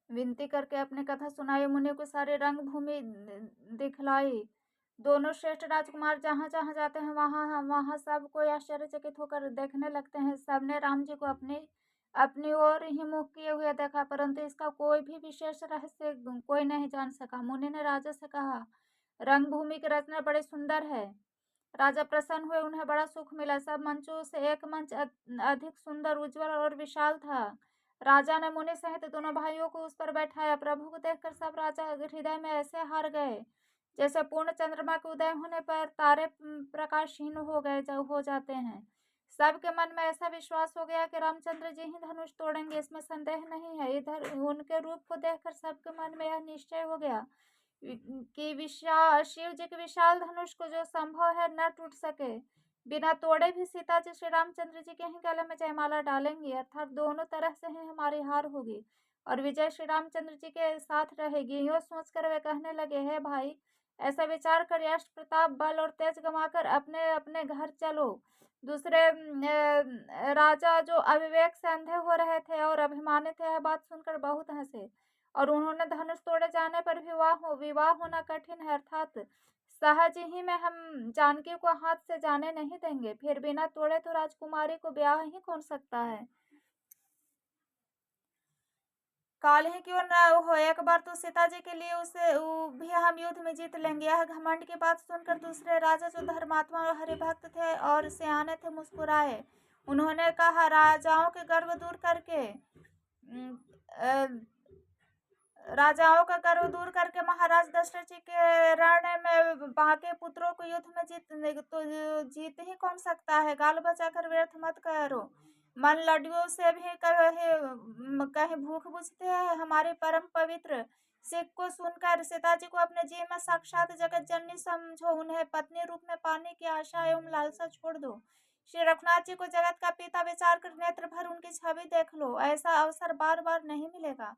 विनती करके अपनी कथा सुनाई। मुनि को सारी रंग भूमि दिखलाई। दोनों श्रेष्ठ राजकुमार जहाँ जहाँ जाते हैं वहाँ वहाँ सब कोई आश्चर्यचकित होकर देखने लगते हैं। सबने राम जी को अपनी अपनी ओर ही मुख किए हुए देखा, परंतु इसका कोई भी विशेष रहस्य कोई नहीं जान सका। मुनि ने राजा से कहा, रंगभूमि की रचना बड़ी सुंदर है। राजा प्रसन्न हुए, उन्हें बड़ा सुख मिला। सब मंचों से एक मंच अधिक सुंदर, उज्जवल और विशाल था। राजा ने मुनि सहित दोनों भाइयों को उस पर बैठाया। प्रभु को देखकर सब राजा हृदय में ऐसे हार गए जैसे पूर्ण चंद्रमा के उदय होने पर तारे प्रकाशहीन हो जाते हैं। सबके मन में ऐसा विश्वास हो गया कि रामचंद्र जी ही धनुष तोड़ेंगे, इसमें संदेह नहीं है। इधर उनके रूप को देखकर सबके मन में यह निश्चय हो गया कि विशाल शिव जी के विशाल धनुष को जो संभव है न टूट सके। बिना तोड़े भी सीता जी श्री रामचंद्र जी के ही गले में जयमाला डालेंगी, अर्थात दोनों तरह से ही हमारी हार होगी और विजय श्री रामचंद्र जी के साथ रहेगी। यो सोचकर वे कहने लगे, हे भाई, ऐसा विचार कर यश प्रताप बल और तेज गंवाकर अपने अपने घर चलो। दूसरे राजा जो अविवेक से अंधे हो रहे थे और अभिमानित थे, यह बात सुनकर बहुत हंसे और उन्होंने धनुष तोड़े जाने पर विवाह होना कठिन है, अर्थात सहज ही में हम जानकी को हाथ से जाने नहीं देंगे। फिर बिना तोड़े तो राजकुमारी को ब्याह ही कौन सकता है। काल ही क्यों न हो, एक बार तो सीता जी के लिए उसे भी हम युद्ध में जीत लेंगे। यह घमंड की बात सुनकर दूसरे राजा जो धर्मात्मा और हरिभक्त थे और सियाने थे मुस्कुराए। उन्होंने कहा, राजाओं के गर्व दूर करके राजाओं का गर्व दूर करके महाराज दशरथ जी के रण में बाके पुत्रों को युद्ध में जीत ही कौन सकता है। गाल बचाकर व्यर्थ मत करो। मन लड्डुओं से भी कहीं भूख बुझते हैं। हमारे परम पवित्र सिख को सुनकर सीता जी को अपने जी में साक्षात जगत जननी समझो। उन्हें पत्नी रूप में पाने की आशा एवं लालसा छोड़ दो। श्री रघुनाथ जी को जगत का पिता विचार कर नेत्र भर उनकी छवि देख लो। ऐसा अवसर बार बार नहीं मिलेगा।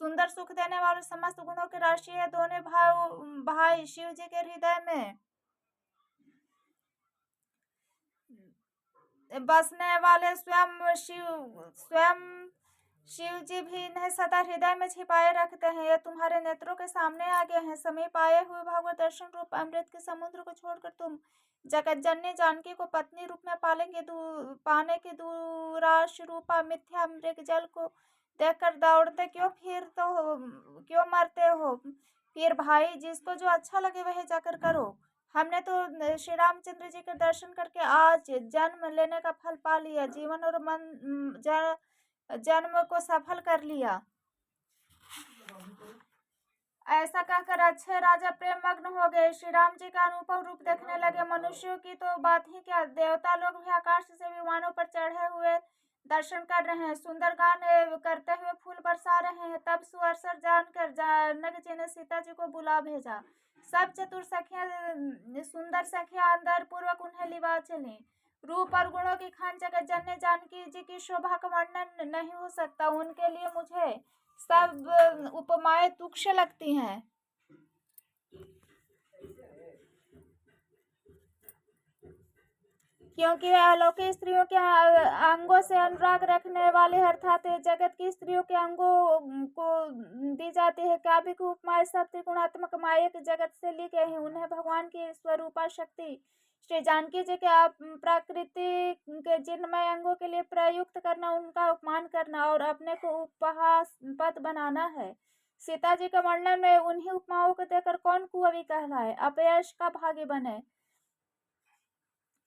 सुंदर सुख देने वाले समस्त गुणों की राशि है दोनों भाई शिव जी के हृदय में बसने वाले स्वयं शिव जी भी इन्हें सदा हृदय में छिपाए रखते हैं। ये तुम्हारे नेत्रों के सामने आ गए हैं। समीप आए हुए भगवत दर्शन रूप अमृत के समुद्र को छोड़कर तुम जगत जननी जानकी को पत्नी रूप में पाने की दूराश रूपा मिथ्या मृग जल को देखकर दौड़ते क्यों मरते हो। फिर भाई, जिसको जो अच्छा लगे वह जाकर करो। हमने तो श्री रामचंद्र जी के दर्शन करके आज जन्म लेने का फल पा लिया, जीवन और जन्म को सफल कर लिया। ऐसा कहकर अच्छे राजा प्रेम मग्न हो गए। श्री राम जी का अनुपम रूप देखने लगे। मनुष्यों की तो बात ही क्या, देवता लोग भी आकाश से विमानों पर चढ़े हुए दर्शन कर रहे हैं, सुंदर गान करते हुए फूल बरसा रहे हैं। तब सुअवसर जानकर जनक जी ने सीता जी को बुला भेजा। सब चतुर सखियां सुंदर सखियां अंदर पूर्वक उन्हें लिवा चली। रूप और गुणों की खान जगत जननी जानकी जी की शोभा का वर्णन नहीं हो सकता। उनके लिए मुझे सब उपमाएं तुच्छ लगती हैं, क्योंकि वे अलौकिक स्त्रियों के अंगों से अनुराग रखने वाले, अर्थात जगत की स्त्रियों के अंगों को दी जाती है। काव्य की उपमाएं सब त्रिगुणात्मक मायक जगत से ली गई हैं। उन्हें भगवान की स्वरूपा शक्ति श्री जानकी जी के प्रकृति के जिनमय अंगों के लिए प्रयुक्त करना, उनका उपमान करना और अपने को उपहासपद बनाना है। सीता जी के वर्णन में उन्हीं उपमाओं को देकर कौन कुंवारी कहलाए, अपयश का भागी बने।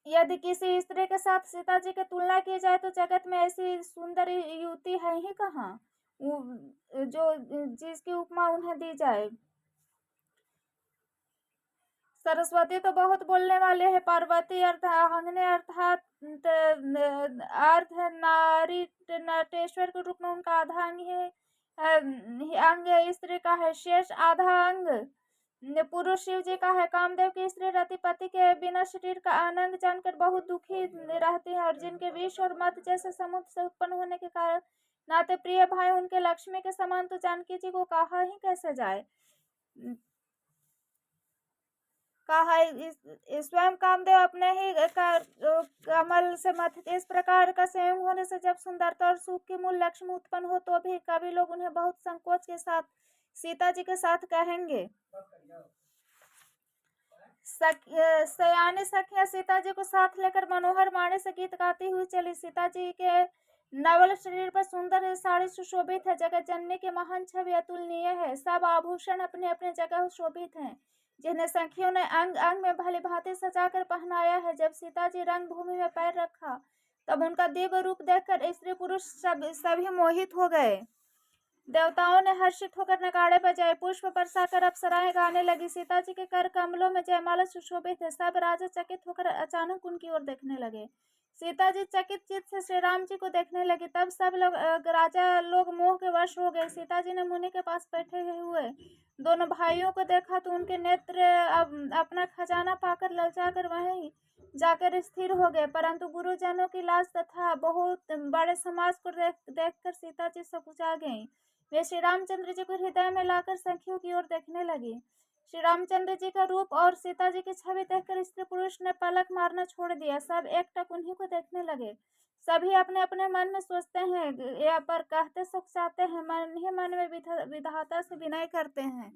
यदि किसी स्त्री के साथ सीता जी की तुलना की जाए तो जगत में ऐसी सुंदर युवती है ही कहाँ जो जिसकी उपमा उन्हें दी जाए। सरस्वती तो बहुत बोलने वाले हैं। पार्वती अर्धांगिनी अर्थात अर्ध नारी नटेश्वर के रूप में उनका आधा अंग स्त्री का है, शेष आधा अंग पुरुष शिव जी का है। कामदेव की स्त्री रतिपति के बिना शरीर का आनंद जानकर बहुत दुखी रहती है और जिनके विष और मत जैसे समुद्र से उत्पन्न होने के कारण नाते प्रिय भाई उनके लक्ष्मी के समान, तो जानकी जी को कहा ही कैसे जाए। कहा स्वयं कामदेव अपने ही कमल से मथित इस प्रकार का संयोग होने से जब सुंदरता और सुख के मूल लक्ष्य उत्पन्न हो तो भी कभी लोग उन्हें बहुत संकोच के साथ सीता जी के साथ कहेंगे। सयानी सखियां सीता जी को साथ लेकर मनोहर वाणी से गीत गाती हुई चली। सीता जी के नवल शरीर पर सुंदर साड़ी सुशोभित है। जगत जननी की महान छवि अतुलनीय है। सब आभूषण अपने अपने जगह शोभित हैं, जिन्हें सखियों ने अंग अंग में भली भांति सजाकर पहनाया है। जब सीता जी रंग भूमि में पैर रखा तब उनका दिव्य रूप देखकर स्त्री पुरुष सभी मोहित हो गए। देवताओं ने हर्षित होकर नगाड़े बजाए, पुष्प बरसाकर अप्सराएं गाने लगी। सीता जी के कर कमलों में जयमाला सुशोभित है। सब राजा चकित होकर अचानक उनकी ओर देखने लगे। सीता जी चकित चित्त से श्री राम जी को देखने लगी। तब सब लोग राजा लोग मोह के वश हो गए। सीता जी ने मुनि के पास बैठे हुए दोनों भाइयों को देखा तो उनके नेत्र अपना खजाना पाकर ललचाकर वहीं जाकर स्थिर हो गए। परंतु गुरुजनों की लाज तथा बहुत बड़े समाज को देखकर सीता जी सकुचा गईं। वे श्री रामचंद्र जी को हृदय में लाकर सखियों की ओर देखने लगी। श्री रामचंद्र जी का रूप और सीता जी की छवि देखकर स्त्री पुरुष ने पलक मारना छोड़ दिया। सब एकटक उन्हीं को देखने लगे। सभी अपने अपने मन में सोचते हैं या पर कहते सुख चाहते हैं, मन ही मन में विधाता से विनय करते हैं।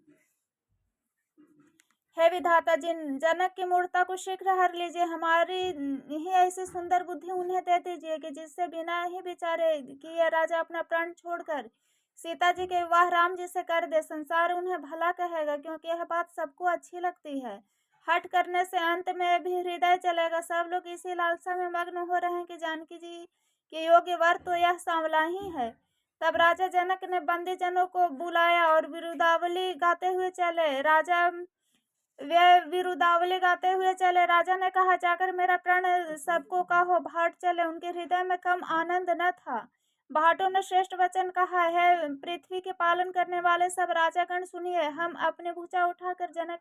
हे विधाता, जिन जनक की मूर्ता को शीघ्र हर लीजिए। हमारी ही ऐसी सुंदर बुद्धि उन्हें दे दीजिए कि जिससे बिना ही विचारे कि यह राजा अपना प्राण छोड़कर सीता जी के विवाह राम जी से कर दे। संसार उन्हें भला कहेगा, क्योंकि यह बात सबको अच्छी लगती है। हट करने से अंत में भी हृदय चलेगा। सब लोग इसी लालसा में मग्न हो रहे हैं कि जानकी जी के योग्य वर तो यह सांवला ही है। तब राजा जनक ने बंदी जनों को बुलाया और विरुदावली गाते हुए चले। राजा ने कहा, जाकर मेरा प्रण सबको कहो, भाट चले। उनके हृदय में कम आनंद न था। भाटों ने श्रेष्ठ वचन कहा है, पृथ्वी के पालन करने वाले सब राजागण सुनिए। हम अपने भुजा उठाकर जनक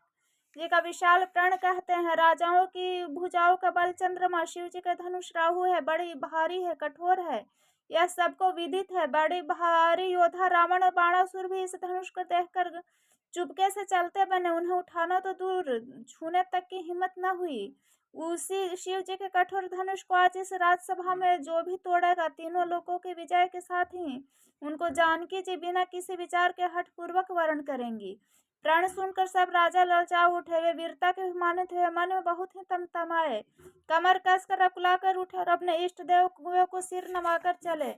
जी का विशाल प्रण कहते हैं। राजाओं की भुजाओं का बल चंद्रमा, शिव जी का धनुष राहु है, बड़ी भारी है, कठोर है, यह सबको विदित है। बड़ी भारी योद्धा रावण और बाणासुर भी इस धनुष को देखकर चुपके से चलते बने। उन्हें उठाना तो दूर, छूने तक की हिम्मत न हुई। उसी शिव जी के कठोर धनुष को आज इस राजसभा में जो भी तोड़ेगा, तीनों लोकों के विजय के साथ ही उनको जानकी जी बिना किसी विचार के हठ पूर्वक वर्ण करेंगी। प्रण सुनकर सब राजा ललचा उठे। वे वीरता के अभिमानित हुए, मन में बहुत ही तमतमाए, कमर कसकर अकुलाकर उठे और अपने इष्ट देव को सिर नवाकर चले।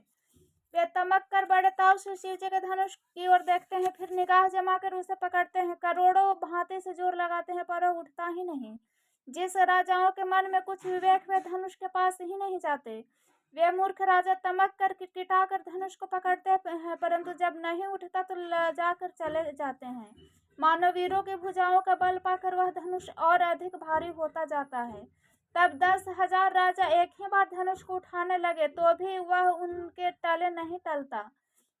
वे तमक कर बड़े ताव से शिव जी के धनुष की ओर देखते हैं, फिर निगाह जमाकर उसे पकड़ते हैं। करोड़ों भांति से जोर लगाते हैं, पर वह उठता ही नहीं। जिस राजाओं के मन में कुछ विवेक, वे धनुष के पास ही नहीं जाते। वे मूर्ख राजा तमक कर किटकिटाकर धनुष को पकड़ते हैं, परंतु जब नहीं उठता तो जाकर चले जाते हैं। मानव वीरों की भुजाओं का बल पाकर वह धनुष और अधिक भारी होता जाता है। तब 10,000 राजा एक ही बार धनुष को उठाने लगे, तो भी वह उनके तले नहीं टलता।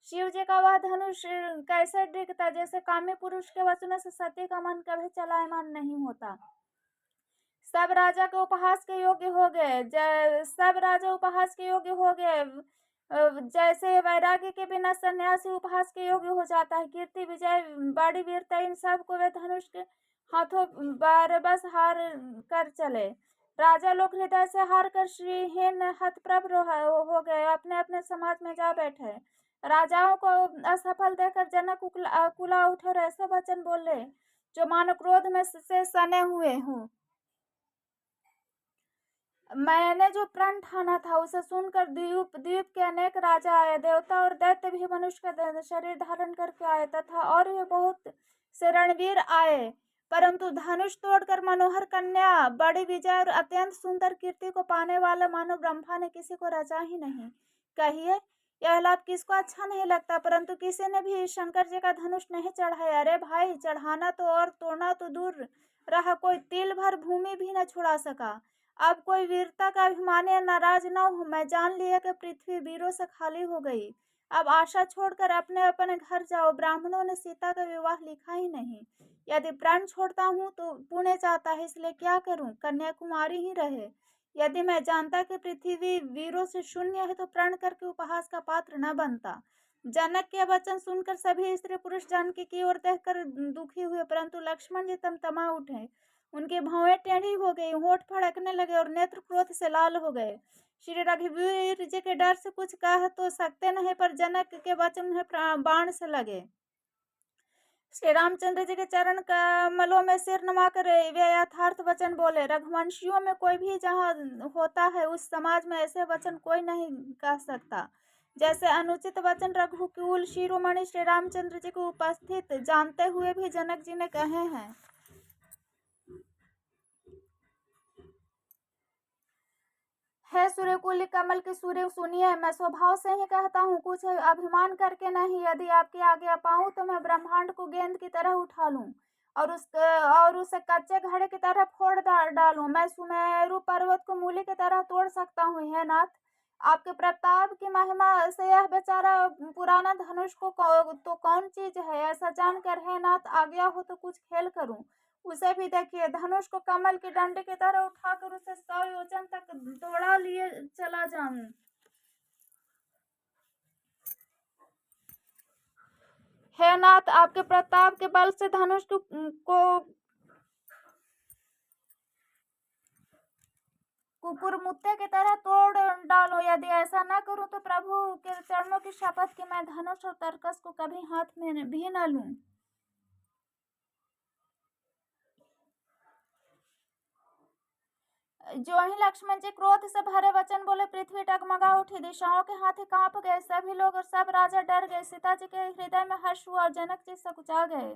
शिव जी का वह धनुष कैसे डिगता, जैसे काम्य पुरुष के वचनों से सती का मन कभी चलायमान नहीं होता। सब राजा के उपहास के योग्य हो गए। सब राजा उपहास के योग्य हो गए। जैसे वैराग्य के बिना सन्यासी उपहास के योग्य हो जाता है। कीर्ति, विजय, बड़ी वीरता, इन सब को वे धनुष के हाथों बस हार कर चले। राजा लोग हृदय से हार कर श्रीहीन हतप्रभ हो गए, अपने अपने समाज में जा बैठे। राजाओं को असफल देखकर जनक कुला उठे और ऐसे वचन बोले जो मानो क्रोध में से सने हुए हों। मैंने जो प्रण ठाना था उसे सुनकर द्वीप के अनेक राजा आए। देवता और दैत्य भी मनुष्य का शरीर धारण करके आए, तथा और भी बहुत से रणवीर आए। परंतु धनुष तोड़कर मनोहर कन्या, बड़ी विजय और अत्यंत सुंदर कीर्ति को पाने वाले मानो ब्रह्मा ने किसी को रचा ही नहीं। कहिए, यह लाभ किसको अच्छा नहीं लगता, परंतु किसी ने भी शंकर जी का धनुष नहीं चढ़ाया। अरे भाई, चढ़ाना तो और तोड़ना तो दूर रहा, कोई तिल भर भूमि भी न छुड़ा सका। अब कोई वीरता का अभिमानी नाराज न हो। मैं जान लिया कि पृथ्वी वीरों से खाली हो गई। अब आशा छोड़कर अपने अपने घर जाओ। ब्राह्मणों ने सीता का विवाह लिखा ही नहीं। यदि प्राण छोड़ता हूँ तो पुण्य जाता है, इसलिए क्या करूँ, कन्याकुमारी ही रहे। यदि मैं जानता कि पृथ्वी वीरों से शून्य है तो प्रण करके उपहास का पात्र न बनता। जनक के वचन सुनकर सभी स्त्री पुरुष जानकी की ओर देखकर दुखी हुए, परंतु लक्ष्मण जी तमतमा उठे। उनकी भौहें टेढ़ी हो गई, होंठ फड़कने लगे और नेत्र क्रोध से लाल हो गए। श्री रघुवीर जी के डर से कुछ कह तो सकते नहीं, पर जनक के वचन उन्हें बाण से लगे। श्री रामचंद्र जी के चरण कमलों में सिर नमाकर वे यथार्थ वचन बोले। रघुवंशियों में कोई भी जहाँ होता है, उस समाज में ऐसे वचन कोई नहीं कह सकता। जैसे अनुचित वचन रघुकुल शिरोमणि श्री रामचंद्र जी को उपस्थित जानते हुए भी जनक जी ने कहे हैं। है सूर्यकुल कमल की सूर्य सुनिए, मैं स्वभाव से ही कहता हूँ, कुछ अभिमान करके नहीं। यदि आपकी आज्ञा पाऊं तो मैं ब्रह्मांड को गेंद की तरह उठा लूं और उसे कच्चे घड़े की तरह फोड़ डालूं। मैं सुमेरु पर्वत को मूली की तरह तोड़ सकता हूँ। हे नाथ, आपके प्रताप की महिमा से यह बेचारा पुराना धनुष को तो कौन चीज है। ऐसा जानकर हे नाथ, आज्ञा हो तो कुछ खेल करूं। उसे भी देखिए, धनुष को कमल की डंडे की तरह उठाकर उसे 100 योजन तक दौड़ा लिए चला जाऊं। हे नाथ, आपके प्रताप के बल से धनुष को कुकुर मुत्ते की तरह तोड़ डालो। यदि ऐसा न करूं तो प्रभु के चरणों की शपथ कि मैं धनुष और तरकस को कभी हाथ में भी न लूं। जो ही लक्ष्मण जी क्रोध से भरे वचन बोले, पृथ्वी डगमगा उठी, दिशाओं के हाथी कांप गए, सभी लोग और सब राजा डर गए। सीता जी के हृदय में हर्ष हुआ और जनक जी सकुचा गए।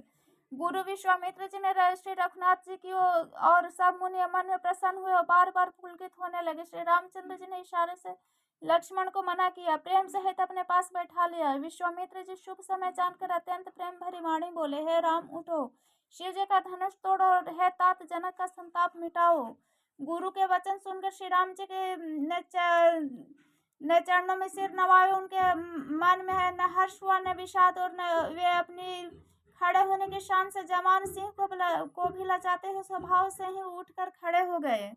गुरु विश्वामित्र जी ने श्री रघुनाथ जी की और सब मुनि मन में प्रसन्न हुए और बार बार पुलकित होने लगे। श्री रामचंद्र जी ने इशारे से लक्ष्मण को मना किया, प्रेम सहित अपने पास बैठा लिया। विश्वामित्र जी शुभ समय जानकर अत्यंत प्रेम भरी वाणी बोले, हे राम उठो, शिव जी का धनुष तोड़ो और हे तात जनक का संताप मिटाओ। गुरु के वचन सुनकर श्री राम जी के न चरणों में सिर नवाए। उनके मन में न हर्ष हुआ न विषाद, और न वे अपनी खड़े होने की शान से जवान सिंह को भी लजाते हुए स्वभाव से ही उठकर खड़े हो गए।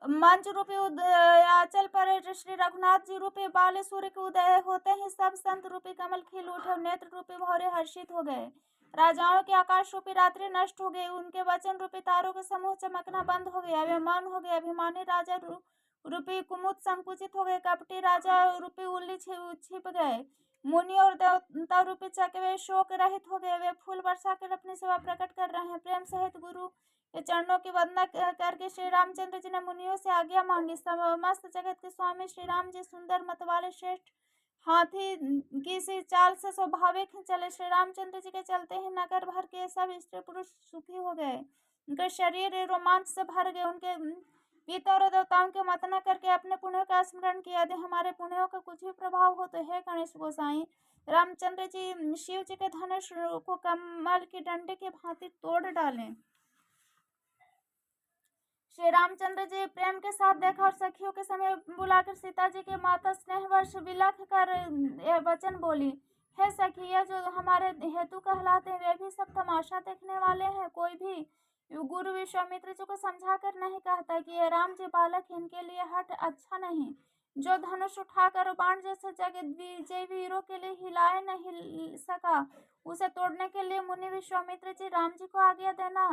मंच रूपी आंचल पर श्री रघुनाथ जी रूपी बाले सूर्य के उदय होते ही सब संत रूपी कमल खिल उठे और नेत्र रूपी भौरे हर्षित हो गए। राजाओं की आकाश रूपी रात्रि नष्ट हो गई, उनके वचन रूपी तारों के समूह चमकना बंद हो गया। अभिमान हो गए, अभिमानी राजा रूपी कुमुद संकुचित हो गए, कपटी राजा रूपी उल्ली छिप गए। मुनि और देवता रूपी चकवे शोक रहित हो गए, वे फूल वर्षा कर अपनी सेवा प्रकट कर रहे हैं। प्रेम सहित गुरु के चरणों की वंदना करके श्री रामचंद्र जी ने मुनियों से आज्ञा मांगी। समस्त जगत के स्वामी श्री राम जी सुंदर मत वाले श्रेष्ठ हाथी की सी चाल से स्वाभाविक ही चले। श्री रामचंद्र जी के चलते ही नगर भर के सब स्त्री पुरुष सुखी हो गए, उनके शरीर रोमांच से भर गए। उनके पिता और देवताओं के मत न करके अपने पुण्यों का स्मरण किया। यदि हमारे पुण्यों का कुछ भी प्रभाव हो तो हे गणेश गोसाई, रामचंद्र जी शिव जी के धनुष को कमल की डंडे की भांति तोड़ डालें। श्री रामचंद्र जी प्रेम के साथ देखा और सखियों के समय बुलाकर सीता जी के माता स्नेहवश विलख कर वचन बोली, हे सखी, यह जो हमारे हेतु कहलाते हैं वे भी सब तमाशा देखने वाले हैं। कोई भी गुरु विश्वामित्र जी को समझा कर नहीं कहता कि ये राम जी बालक, इनके लिए हट अच्छा नहीं। जो धनुष उठाकर बाण जैसे जय वीरों के लिए हिलाए नहीं सका, उसे तोड़ने के लिए मुनि विश्वामित्र जी राम जी को आज्ञा देना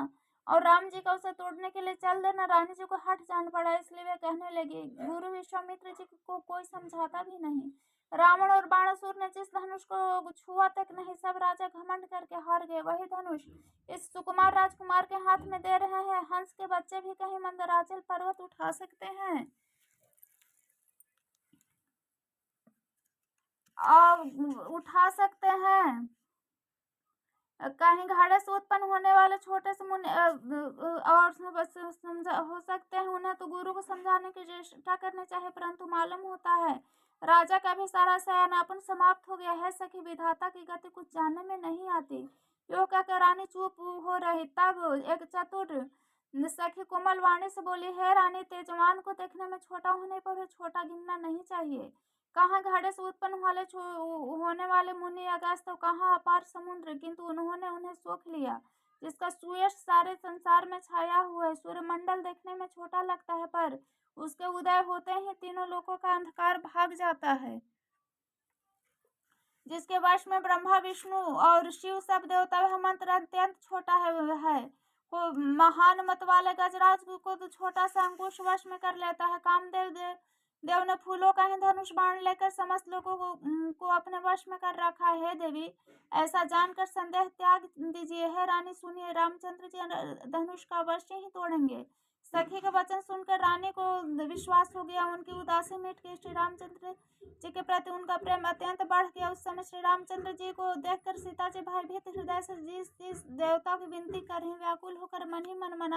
और राम जी का उसे तोड़ने के लिए चल देना रानी जी को हट जान पड़ा। इसलिए वे कहने लगे, गुरु विश्वामित्र जी को कोई समझाता भी नहीं। रावण और बाणासुर ने जिस धनुष को छुआ तक नहीं, सब राजा घमंड करके हार गए। वही धनुष इस सुकुमार राजकुमार के हाथ में दे रहे हैं। हंस के बच्चे भी कहीं मंदराचल पर्वत उठा सकते हैं उठा सकते हैं, कहीं घड़े से उत्पन्न होने वाले छोटे से मुनि और समझा हो सकते हैं। उन्हें तो गुरु को समझाने की चेष्टा करनी चाहिए, परंतु मालूम होता है राजा का भी सारा सयानापन समाप्त हो गया है। सखी, विधाता की गति कुछ जानने में नहीं आती। यो कहकर रानी चुप हो रही। तब एक चतुर सखी कोमल वाणी से बोली, है रानी, तेजवान को देखने में छोटा होने पर छोटा गिनना नहीं चाहिए। कहाँ घड़े से उत्पन्न होने वाले मुनि अगस्त, तो कहाँ अपार समुद्र, किंतु उन्होंने उन्हें सोख लिया जिसका सुयश सारे संसार में छाया हुआ है। सूर्यमंडल देखने में छोटा लगता है, पर उसके उदय होते ही तीनों लोकों का अंधकार भाग जाता है। जिसके वश में ब्रह्मा विष्णु और शिव सब देवता वह मंत्र अत्यंत छोटा है को महान मत वाले गजराज को तो छोटा सा अंकुश वश में कर लेता है। कामदेव देव ने फूलों का ही धनुष बाण लेकर समस्त लोगों को अपने वश में कर रखा है। देवी, ऐसा जानकर संदेह त्याग दीजिए। है रानी सुनिए, रामचंद्र जी धनुष का अवश्य ही तोड़ेंगे। सखी का वचन सुनकर रानी को विश्वास हो गया। उनकी उदासी मिट गई। श्री रामचंद्र जी के प्रति उनका प्रेम अत्यंत बढ़ गया। उस समय श्री रामचंद्र जी को देखकर सीता जी भयभीत हृदय से जिस देवता की विनती कर रही व्याकुल होकर मन ही मन मना